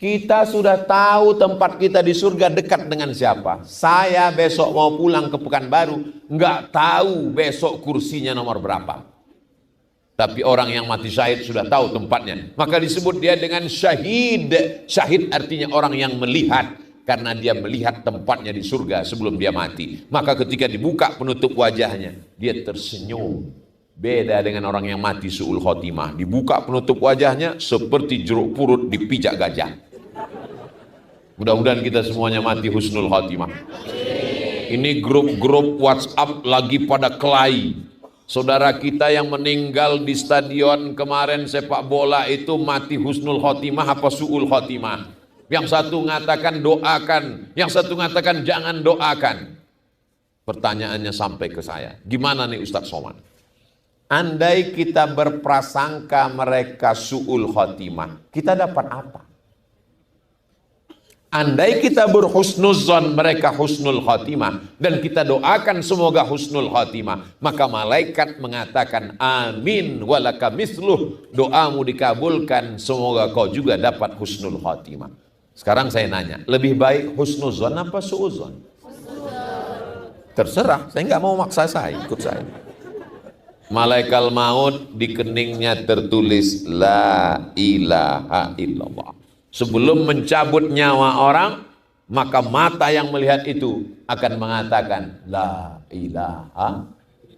Kita sudah tahu tempat kita di surga dekat dengan siapa. Saya besok mau pulang ke Pekanbaru, nggak tahu besok kursinya nomor berapa. Tapi orang yang mati syahid sudah tahu tempatnya. Maka disebut dia dengan syahid. Syahid artinya orang yang melihat, karena dia melihat tempatnya di surga sebelum dia mati. Maka ketika dibuka penutup wajahnya, dia tersenyum. Beda dengan orang yang mati su'ul khotimah. Dibuka penutup wajahnya seperti jeruk purut dipijak gajah. Mudah-mudahan kita semuanya mati husnul khotimah. Ini grup-grup WhatsApp lagi pada kelahi. Saudara kita yang meninggal di stadion kemarin sepak bola itu mati husnul khotimah apa su'ul khotimah? Yang satu mengatakan doakan, yang satu mengatakan jangan doakan. Pertanyaannya sampai ke saya, gimana nih Ustadz Somad? Andai kita berprasangka mereka su'ul khotimah, kita dapat apa? Andai kita berhusnuzon mereka husnul khotimah, dan kita doakan semoga husnul khotimah, maka malaikat mengatakan amin walaka misluh, doamu dikabulkan, semoga kau juga dapat husnul khotimah. Sekarang saya nanya, lebih baik husnuzon apa su'uzon? Terserah, saya nggak mau maksa saya, ikut saya. Malaikat maut di keningnya tertulis la ilaha illallah. Sebelum mencabut nyawa orang, maka mata yang melihat itu akan mengatakan la ilaha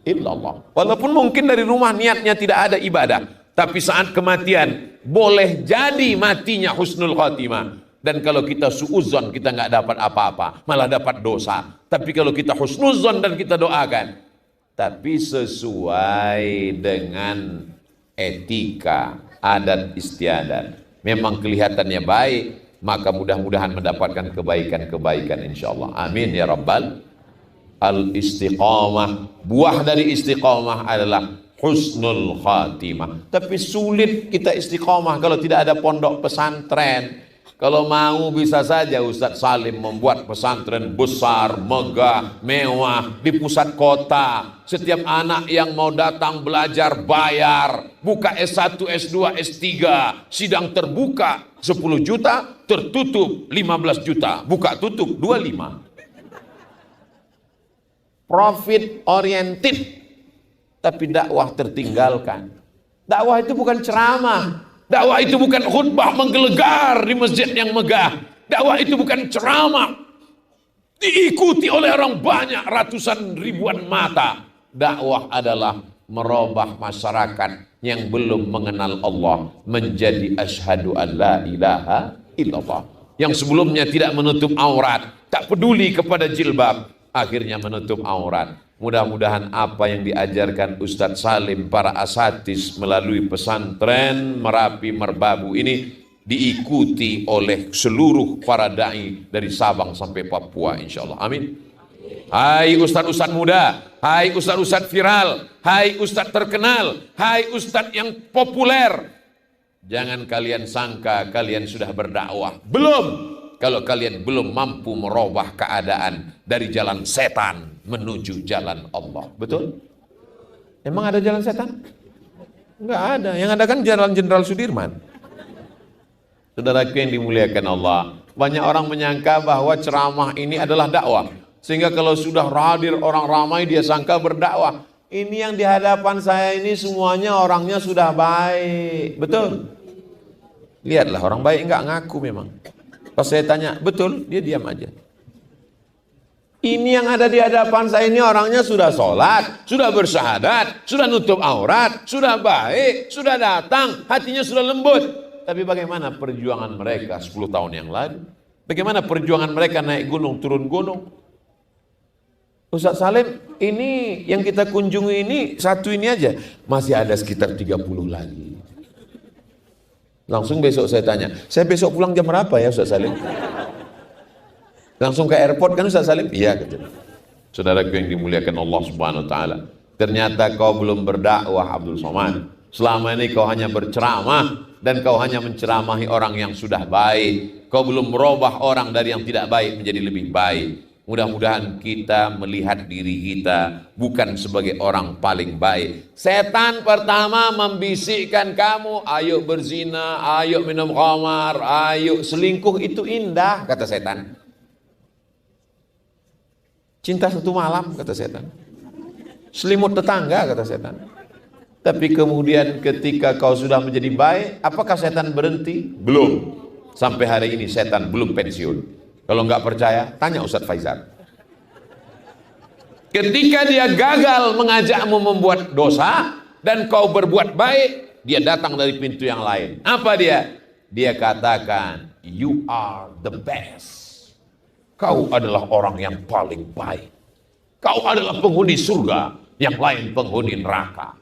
illallah. Walaupun mungkin dari rumah niatnya tidak ada ibadah, tapi saat kematian boleh jadi matinya husnul khotimah. Dan kalau kita suuzon, kita nggak dapat apa-apa, malah dapat dosa. Tapi kalau kita husnuzon dan kita doakan, tapi sesuai dengan etika, adat istiadat, memang kelihatannya baik, maka mudah-mudahan mendapatkan kebaikan-kebaikan insyaallah. Amin ya rabbal al-istiqamah. Buah dari istiqamah adalah husnul khatimah. Tapi sulit kita istiqamah kalau tidak ada pondok pesantren. Kalau mau bisa saja Ustadz Salim membuat pesantren besar, megah, mewah di pusat kota. Setiap anak yang mau datang belajar bayar. Buka S1, S2, S3. Sidang terbuka 10 juta, tertutup 15 juta. Buka tutup 25. Profit oriented. Tapi dakwah tertinggalkan. Dakwah itu bukan ceramah. Dakwah itu bukan khutbah menggelegar di masjid yang megah. Dakwah itu bukan ceramah. diikuti oleh orang banyak, ratusan ribuan mata. Dakwah adalah merubah masyarakat yang belum mengenal Allah menjadi asyhadu an la ilaha illallah. Yang sebelumnya tidak menutup aurat, tak peduli kepada jilbab, akhirnya menutup aurat. Mudah-mudahan apa yang diajarkan Ustadz Salim, para asatis melalui pesantren Merapi Merbabu ini diikuti oleh seluruh para dai dari Sabang sampai Papua, insya Allah. Amin. Hai ustadz-ustadz muda, hai ustadz-ustadz viral, hai ustadz terkenal, hai ustadz yang populer, jangan kalian sangka kalian sudah berdakwah. Belum. Kalau kalian belum mampu merubah keadaan dari jalan setan menuju jalan Allah. Betul? Emang ada jalan setan? Enggak ada. Yang ada kan jalan Jenderal Sudirman. Saudaraku yang dimuliakan Allah, banyak orang menyangka bahwa ceramah ini adalah dakwah. Sehingga kalau sudah hadir orang ramai dia sangka berdakwah. Ini yang di hadapan saya ini semuanya orangnya sudah baik. Betul? Lihatlah orang baik enggak ngaku memang. Pas saya tanya, betul? Dia diam aja. Ini yang ada di hadapan saya ini orangnya sudah sholat, sudah bersyahadat, sudah nutup aurat, sudah baik, sudah datang, hatinya sudah lembut. Tapi bagaimana perjuangan mereka 10 tahun yang lalu? Bagaimana perjuangan mereka naik gunung, turun gunung? Ustaz Salim, ini yang kita kunjungi ini satu ini aja. Masih ada sekitar 30 lagi. Langsung besok saya tanya, saya besok pulang jam berapa ya Ustaz Salim? Langsung ke airport kan Ustaz Salim? Iya, gitu. Saudaraku yang dimuliakan Allah Subhanahu wa taala. Ternyata kau belum berdakwah Abdul Somad. Selama ini kau hanya berceramah dan kau hanya menceramahi orang yang sudah baik. Kau belum merubah orang dari yang tidak baik menjadi lebih baik. Mudah-mudahan kita melihat diri kita bukan sebagai orang paling baik. Setan pertama membisikkan kamu, ayo berzina, ayo minum khamar, ayo selingkuh, itu indah, kata setan. Cinta satu malam, kata setan. Selimut tetangga, kata setan. Tapi kemudian ketika kau sudah menjadi baik, apakah setan berhenti? Belum. Sampai hari ini setan belum pensiun. Kalau nggak percaya, tanya Ustadz Faizal. Ketika dia gagal mengajakmu membuat dosa dan kau berbuat baik, dia datang dari pintu yang lain. Apa dia? Dia katakan, you are the best. Kau adalah orang yang paling baik. Kau adalah penghuni surga, yang lain penghuni neraka.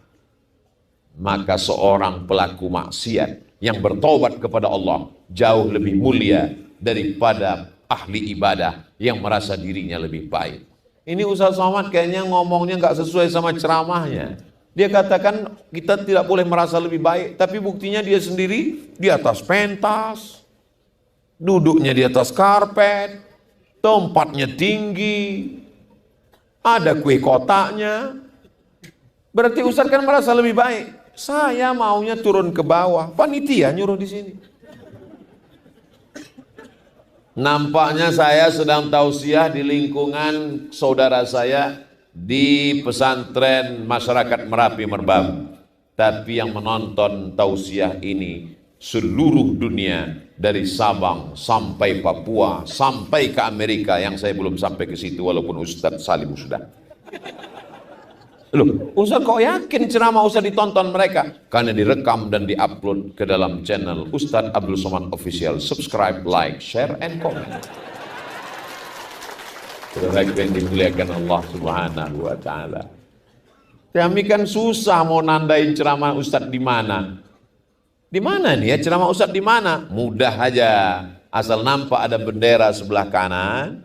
Maka seorang pelaku maksiat yang bertobat kepada Allah jauh lebih mulia daripada ahli ibadah yang merasa dirinya lebih baik. Ini Ustaz Somad kayaknya ngomongnya nggak sesuai sama ceramahnya. Dia katakan kita tidak boleh merasa lebih baik, tapi buktinya dia sendiri di atas pentas, duduknya di atas karpet, tempatnya tinggi, ada kue kotaknya. Berarti Ustaz kan merasa lebih baik. Saya maunya turun ke bawah, panitia nyuruh di sini. Nampaknya saya sedang tausiah di lingkungan saudara saya di pesantren masyarakat Merapi Merbabu. Tapi yang menonton tausiah ini seluruh dunia, dari Sabang sampai Papua sampai ke Amerika, yang saya belum sampai ke situ walaupun Ustadz Salim sudah. Loh, Ustaz kok yakin ceramah Ustaz ditonton mereka? Karena direkam dan diupload ke dalam channel Ustadz Abdul Somad Official. Subscribe, like, share, and comment. Saudara yang dimuliakan Allah Subhanahu wa taala. Kami kan susah mau nandain ceramah Ustadz di mana. Di mana nih ya ceramah Ustadz di mana? Mudah aja. Asal nampak ada bendera sebelah kanan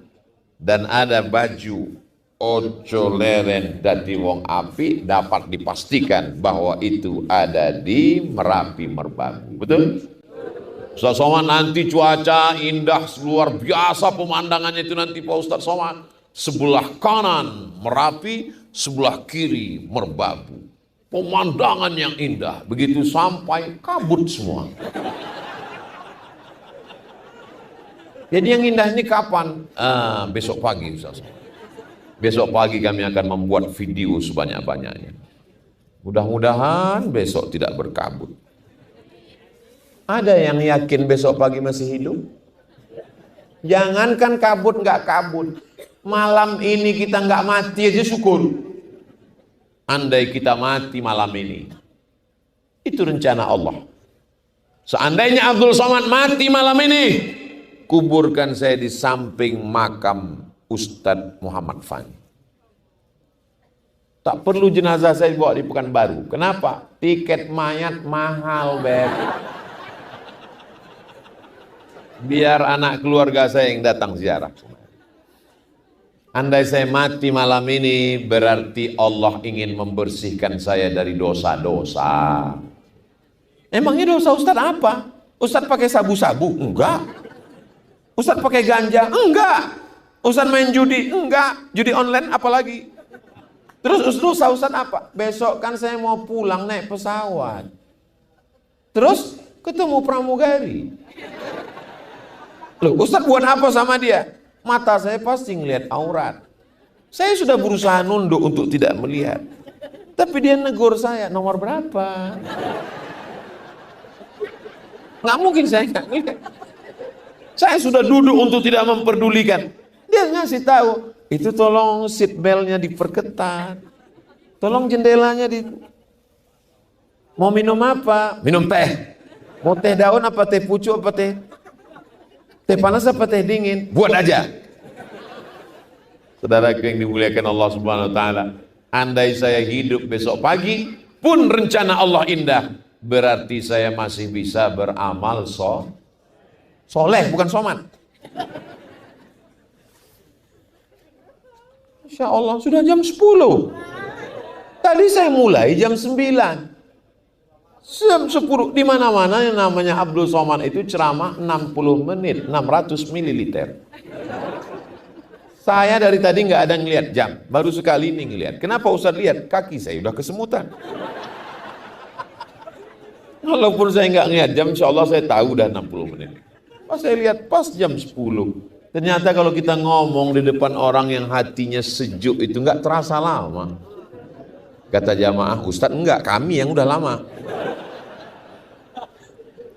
dan ada baju ojo leren dadi wong api, dapat dipastikan bahwa itu ada di Merapi Merbabu. Betul? Ustaz Somad, nanti cuaca indah luar biasa pemandangannya itu nanti Pak Ustaz Somad. Sebelah kanan Merapi, sebelah kiri Merbabu. Pemandangan yang indah. Begitu sampai kabut semua. Jadi yang indah ini kapan? Besok pagi Ustaz. Besok pagi kami akan membuat video sebanyak-banyaknya. Mudah-mudahan besok tidak berkabut. Ada yang yakin besok pagi masih hidup? Jangankan kabut nggak kabut, malam ini kita nggak mati aja syukur. Andai kita mati malam ini, itu rencana Allah. Seandainya Abdul Somad mati malam ini, kuburkan saya di samping makam Ustadz Muhammad Fani. Tak perlu jenazah saya dibawa di Pekanbaru. Kenapa? Tiket mayat mahal, Beb. Biar anak keluarga saya yang datang ziarah. Andai saya mati malam ini, berarti Allah ingin membersihkan saya dari dosa-dosa. Emangnya dosa Ustadz apa? Ustadz pakai sabu-sabu? Enggak. Ustadz pakai ganja? Enggak. Ustadz main judi? Enggak. Judi online apalagi? Terus dosa Ustadz apa? Besok kan saya mau pulang naik pesawat. Terus ketemu pramugari. Loh, Ustadz buat apa sama dia? Mata saya pasti ngelihat aurat. Saya sudah berusaha nunduk untuk tidak melihat. Tapi dia negur saya, nomor berapa? Nggak mungkin saya nggak ngelihat. Saya sudah duduk untuk tidak memperdulikan. Dia ngasih tahu, itu tolong seat beltnya diperketat. Tolong jendelanya di... Mau minum apa? Minum teh. Mau teh daun apa teh pucuk apa teh? Teh panas apa teh dingin? Buat aja. Saudaraku yang dimuliakan Allah Subhanahu wa taala, andai saya hidup besok pagi pun rencana Allah indah, berarti saya masih bisa beramal soleh, bukan somat. Insya Allah sudah jam 10. Tadi saya mulai jam 9. Jam 10 di mana-mana yang namanya Abdul Somad itu ceramah 60 menit, 600 mililiter. Saya dari tadi nggak ada ngelihat jam, baru sekali ini ngelihat. Kenapa Ustaz lihat? Kaki saya udah kesemutan. Walaupun saya nggak ngelihat jam, insya Allah saya tahu udah 60 menit. Pas saya lihat pas jam 10. Ternyata kalau kita ngomong di depan orang yang hatinya sejuk itu nggak terasa lama. Kata jamaah, Ustaz enggak, kami yang udah lama.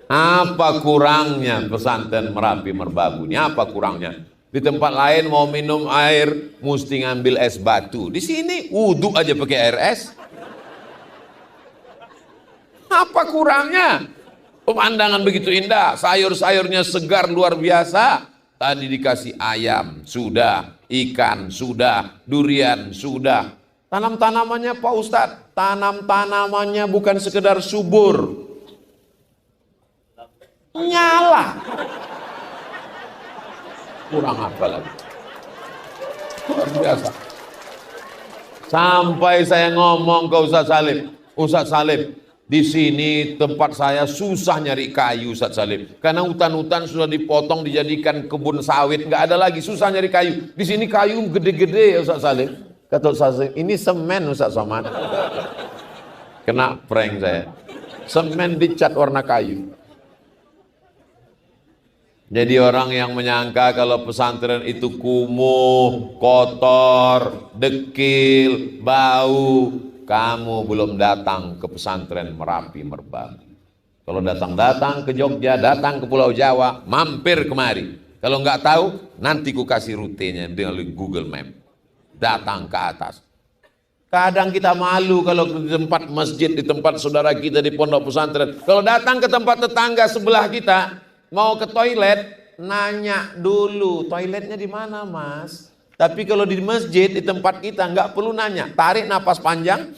Apa kurangnya pesantren Merapi Merbabu ini? Apa kurangnya? Di tempat lain mau minum air mesti ngambil es batu. Di sini wudhu aja pakai air es. Apa kurangnya? Pemandangan begitu indah, sayur-sayurnya segar luar biasa. Tadi dikasih ayam, sudah, ikan, sudah, durian, sudah. Tanam-tanamannya Pak Ustadz, tanam-tanamannya bukan sekedar subur, nyala. Kurang apa lagi? Luar biasa. Sampai saya ngomong ke Ustadz Salim, di sini tempat saya susah nyari kayu Ustadz Salim. Karena hutan-hutan sudah dipotong dijadikan kebun sawit, nggak ada lagi, susah nyari kayu. Di sini kayu gede-gede Ustadz Salim. Kata Ustadz Salim, ini semen Ustadz Somad. Kena prank saya. Semen dicat warna kayu. Jadi orang yang menyangka kalau pesantren itu kumuh, kotor, dekil, bau, kamu belum datang ke pesantren Merapi Merbabu. Kalau datang ke Jogja, datang ke Pulau Jawa, mampir kemari. Kalau nggak tahu, nanti ku kasih rutenya dengan Google Map. Datang ke atas. Kadang kita malu kalau di tempat masjid, di tempat saudara kita di pondok pesantren. Kalau datang ke tempat tetangga sebelah kita, mau ke toilet, nanya dulu, toiletnya di mana Mas? Tapi kalau di masjid, di tempat kita nggak perlu nanya, tarik napas panjang,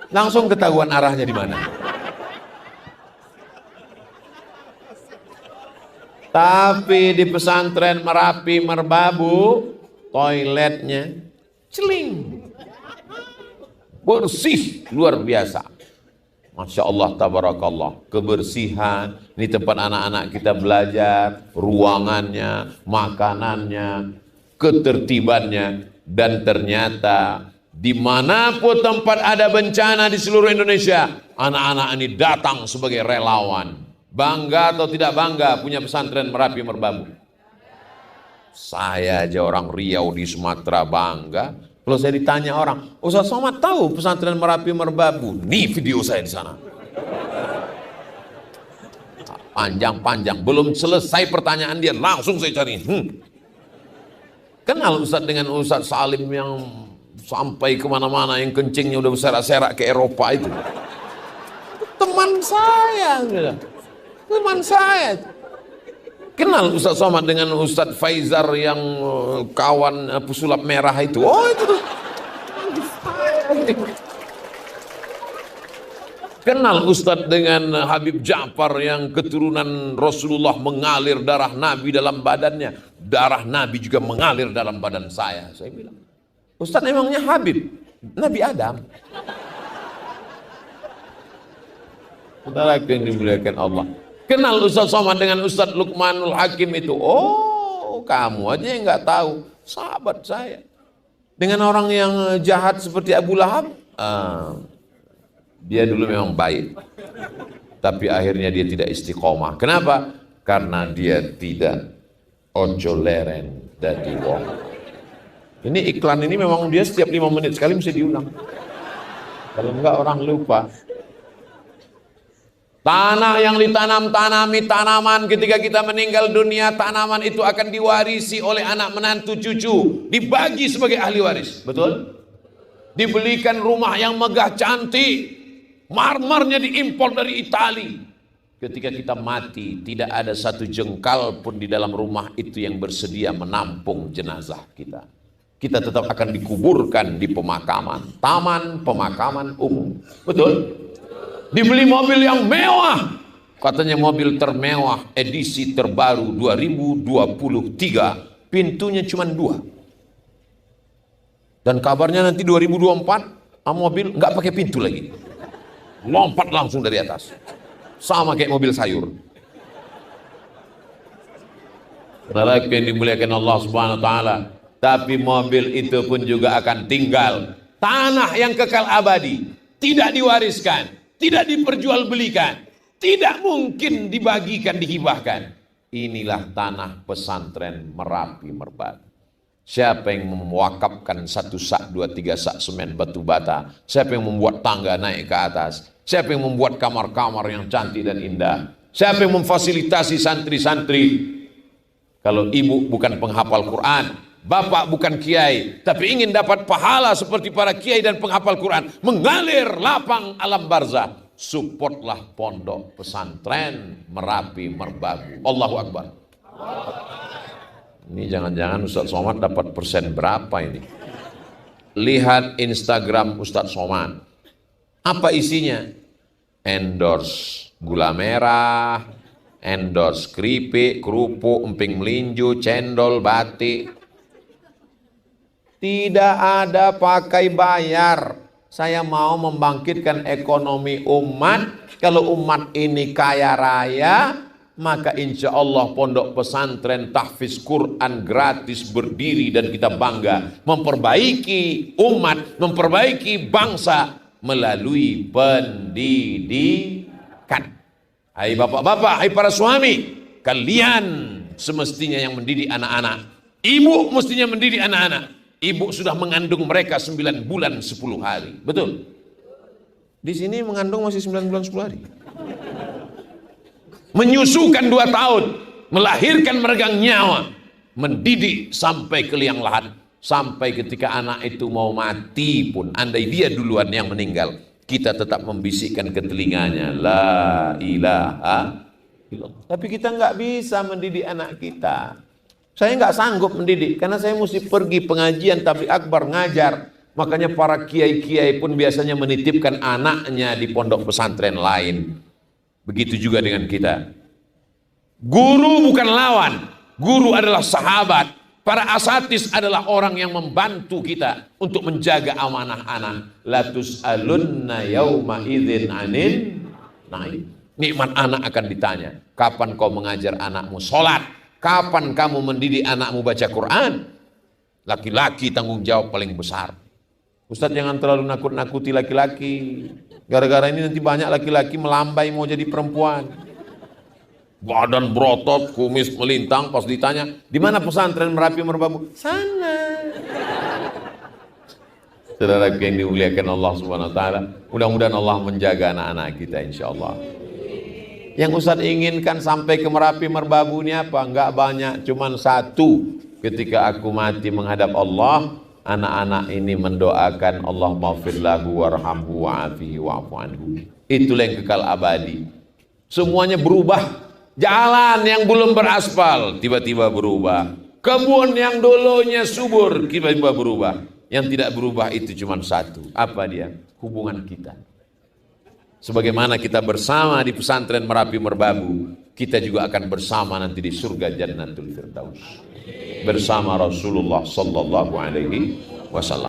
langsung ketahuan arahnya di mana. Tapi di pesantren Merapi Merbabu, toiletnya celing, bersih luar biasa. Masya Allah, tabarakallah, kebersihan. Ini tempat anak-anak kita belajar, ruangannya, makanannya, ketertibannya. Dan ternyata dimanapun tempat ada bencana di seluruh Indonesia, anak-anak ini datang sebagai relawan. Bangga atau tidak bangga punya pesantren Merapi Merbabu? Saya aja orang Riau di Sumatera bangga. Kalau saya ditanya orang, Ustaz Somad tahu pesantren Merapi Merbabu? Nih video saya di sana. Panjang-panjang. Belum selesai pertanyaan dia, langsung saya cari. Kenal Ustadz dengan Ustadz Salim yang sampai kemana-mana, yang kencingnya udah berserak-serak ke Eropa itu. Teman saya. Teman saya. Kenal Ustadz Somad dengan Ustadz Faizar yang kawan pesulap merah itu. Oh itu tuh. Kenal Ustadz dengan Habib Ja'far yang keturunan Rasulullah mengalir darah Nabi dalam badannya. Darah Nabi juga mengalir dalam badan saya. Saya bilang, Ustadz emangnya Habib? Nabi Adam. Saudara yang dimuliakan Allah. Kenal Ustadz Somad dengan Ustadz Luqmanul Hakim itu. Oh, kamu aja yang nggak tahu. Sahabat saya. Dengan orang yang jahat seperti Abu Lahab. Dia dulu memang baik, tapi akhirnya dia tidak istiqomah. Kenapa? Karena dia tidak ojo leren dadi wong. Ini iklan ini memang dia setiap 5 menit sekali mesti diulang. Kalau enggak orang lupa. Tanah yang ditanami tanaman, ketika kita meninggal dunia, tanaman itu akan diwarisi oleh anak menantu cucu, dibagi sebagai ahli waris. Betul? Dibelikan rumah yang megah cantik. Marmernya diimpor dari Itali. Ketika kita mati, tidak ada satu jengkal pun di dalam rumah itu yang bersedia menampung jenazah kita. Kita tetap akan dikuburkan di pemakaman, taman pemakaman umum. Betul? Dibeli mobil yang mewah. Katanya mobil termewah edisi terbaru 2023. Pintunya cuma 2. Dan kabarnya nanti 2024 mobil nggak pakai pintu lagi. Lompat langsung dari atas. Sama kayak mobil sayur. Saudara yang dimuliakan Allah Subhanahu wa taala, tapi mobil itu pun juga akan tinggal. Tanah yang kekal abadi, tidak diwariskan, tidak diperjualbelikan, tidak mungkin dibagikan, dihibahkan. Inilah tanah pesantren Merapi Merbabu. Siapa yang mewakafkan 1 sak, 2, 3 sak semen batu bata? Siapa yang membuat tangga naik ke atas? Siapa yang membuat kamar-kamar yang cantik dan indah? Siapa yang memfasilitasi santri-santri? Kalau ibu bukan penghafal Quran, bapak bukan kiai, tapi ingin dapat pahala seperti para kiai dan penghafal Quran, mengalir lapang alam barzah, supportlah pondok pesantren Merapi Merbabu. Allahu Akbar. Ini jangan-jangan Ustadz Somad dapat persen berapa ini? Lihat Instagram Ustadz Somad. Apa isinya? Endorse gula merah, endorse keripik, kerupuk, emping melinju, cendol, batik. Tidak ada pakai bayar. Saya mau membangkitkan ekonomi umat. Kalau umat ini kaya raya, maka insya Allah pondok pesantren tahfiz Quran gratis berdiri dan kita bangga memperbaiki umat, memperbaiki bangsa melalui pendidikan. Hai bapak-bapak, hai para suami, kalian semestinya yang mendidik anak-anak. Ibu mestinya mendidik anak-anak. Ibu sudah mengandung mereka 9 bulan 10 hari. Betul? Di sini mengandung masih 9 bulan 10 hari. Menyusukan 2 tahun, melahirkan meregang nyawa, mendidik sampai ke liang lahat, sampai ketika anak itu mau mati pun, andai dia duluan yang meninggal, kita tetap membisikkan ke telinganya, la ilaha illallah. Tapi kita nggak bisa mendidik anak kita. Saya nggak sanggup mendidik, karena saya mesti pergi pengajian tabligh akbar ngajar. Makanya para kiai-kiai pun biasanya menitipkan anaknya di pondok pesantren lain. Begitu juga dengan kita. Guru bukan lawan, guru adalah sahabat. Para asatis adalah orang yang membantu kita untuk menjaga amanah anak. Latus alunna yauma idzin anin naim. Nikmat anak akan ditanya. Kapan kau mengajar anakmu sholat? Kapan kamu mendidik anakmu baca Quran? Laki-laki tanggung jawab paling besar. Ustadz jangan terlalu nakut-nakuti laki-laki. Gara-gara ini nanti banyak laki-laki melambai mau jadi perempuan. Badan berotot, kumis melintang, pas ditanya, di mana pesantren Merapi Merbabu? Sana. Saudara yang dimuliakan Allah Subhanahu wa taala, mudah-mudahan Allah menjaga anak-anak kita insyaallah. Yang Ustadz inginkan sampai ke Merapi Merbabu ini apa? Enggak banyak, cuman satu. Ketika aku mati menghadap Allah, anak-anak ini mendoakan Allah maghfir lahu warhamhu wa'afihi wa'fu anhu. Itulah yang kekal abadi. Semuanya berubah. Jalan yang belum beraspal tiba-tiba berubah. Kebun yang dulunya subur tiba-tiba berubah. Yang tidak berubah itu cuma satu. Apa dia? Hubungan kita. Sebagaimana kita bersama di pesantren Merapi Merbabu, kita juga akan bersama nanti di surga Jannatul Firdaus bersama Rasulullah sallallahu alaihi wasallam.